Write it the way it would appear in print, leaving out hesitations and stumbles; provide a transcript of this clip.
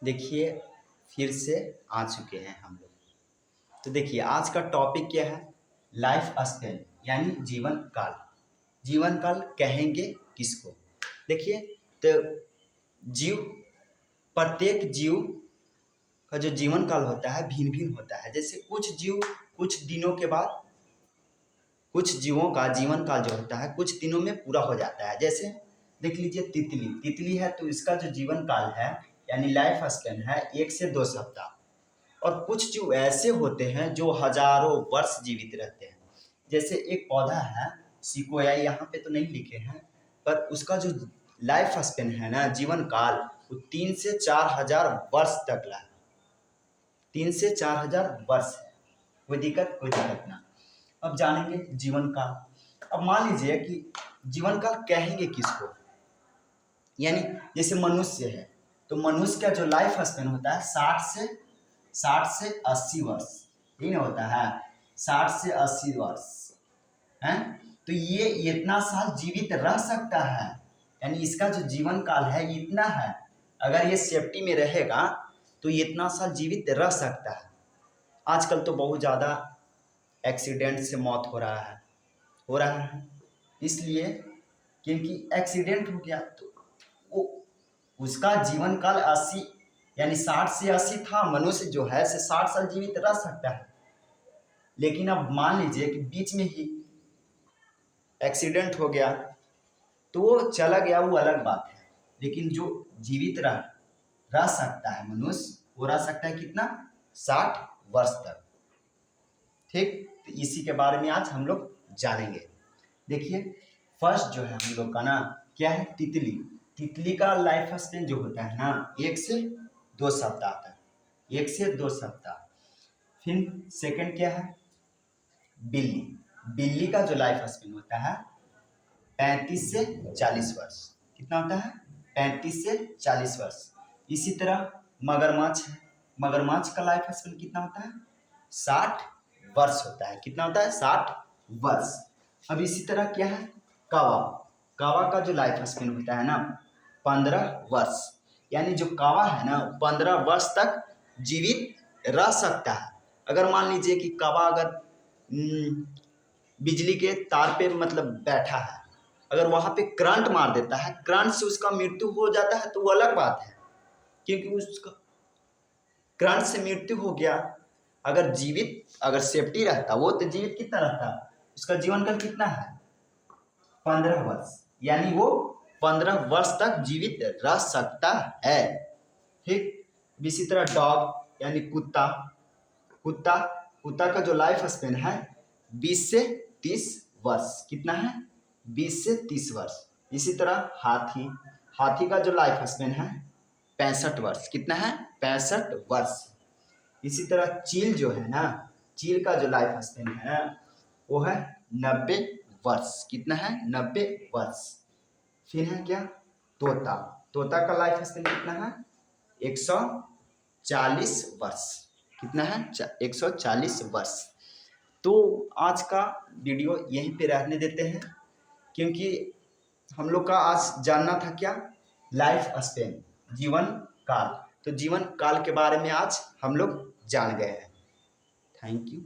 देखिए फिर से आ चुके हैं हम लोग। तो देखिए आज का टॉपिक क्या है, लाइफ स्पेन यानी जीवन काल। जीवन काल कहेंगे किसको? देखिए तो जीव, प्रत्येक जीव का जो जीवन काल होता है भिन्न भिन्न होता है। जैसे कुछ जीव कुछ दिनों के बाद, कुछ जीवों का जीवन काल जो होता है कुछ दिनों में पूरा हो जाता है। जैसे देख लीजिए तितली, तितली है तो इसका जो जीवन काल है यानी लाइफ स्पेन है 1 से 2 सप्ताह। और कुछ जीव ऐसे होते हैं जो हजारों वर्ष जीवित रहते हैं। जैसे एक पौधा है सिकोया, यहाँ पे तो नहीं लिखे हैं, पर उसका जो लाइफ स्पेन है ना, जीवन काल, वो 3 से 4 हजार वर्ष तक रहा है। 3 से 4 हजार वर्ष है। कोई दिक्कत ना। अब जानेंगे जीवन काल। अब मान लीजिए कि जीवन काल कहेंगे किसको, यानी जैसे मनुष्य है तो मनुष्य का जो लाइफ स्पेन होता है 60 से 80 वर्ष, यही ना होता है, 60 से 80 वर्ष है। तो ये इतना साल जीवित रह सकता है, यानी इसका जो जीवन काल है इतना है। अगर ये सेफ्टी में रहेगा तो ये इतना साल जीवित रह सकता है। आजकल तो बहुत ज़्यादा एक्सीडेंट से मौत हो रहा है इसलिए क्योंकि एक्सीडेंट हो गया तो वो उसका जीवन काल 80 यानी 60 से 80 था। मनुष्य जो है से 60 साल जीवित रह सकता है। लेकिन अब मान लीजिए कि बीच में ही एक्सीडेंट हो गया तो वो चला गया, वो अलग बात है। लेकिन जो जीवित रह सकता है मनुष्य, वो रह सकता है कितना, 60 वर्ष तक। ठीक, तो इसी के बारे में आज हम लोग जानेंगे। देखिए फर्स्ट जो है हम लोग का ना क्या है, तितली। तितली का लाइफ स्पेन जो होता है ना 1 से 2 सप्ताह तक, 1 से 2 सप्ताह। फिर सेकंड क्या है, बिल्ली। बिल्ली का जो लाइफ स्पेन होता है 35 से 40 वर्ष। कितना होता है, 35 से 40 वर्ष। इसी तरह मगरमच्छ है, मगरमच्छ का लाइफ स्पेन कितना होता है, 60 वर्ष होता है। कितना होता है, 60 वर्ष। अब इसी तरह क्या है, कावा। कावा का जो लाइफ स्पेन होता है ना 15 वर्ष, यानी जो कावा है ना 15 वर्ष तक जीवित रह सकता है। अगर मान लीजिए कि कावा अगर बिजली के तार पे मतलब बैठा है, अगर वहां पे करंट मार देता है, करंट से उसका मृत्यु हो जाता है तो वो अलग बात है, क्योंकि उसका करंट से मृत्यु हो गया। अगर जीवित, अगर सेफ्टी रहता वो तो जीवित कितना रहता, उसका जीवन काल कितना है, 15 वर्ष, यानी वो 15 वर्ष तक जीवित रह सकता है। ठीक, इसी तरह डॉग यानी कुत्ता। कुत्ता कुत्ता का जो लाइफ स्पेन है 20 से 30 वर्ष। कितना है, 20 से 30 वर्ष। इसी तरह हाथी। हाथी का जो लाइफ स्पेन है 65 वर्ष। कितना है, 65 वर्ष। इसी तरह चील जो है ना, चील का जो लाइफ स्पेन है वो है 90 वर्ष। कितना है, 90 वर्ष। फिर है क्या, तोता। तोता का लाइफ स्पेन कितना है, 140 वर्ष। कितना है, 140 वर्ष। तो आज का वीडियो यहीं पे रहने देते हैं, क्योंकि हम लोग का आज जानना था क्या, लाइफ स्पेन, जीवन काल। तो जीवन काल के बारे में आज हम लोग जान गए हैं। Thank you.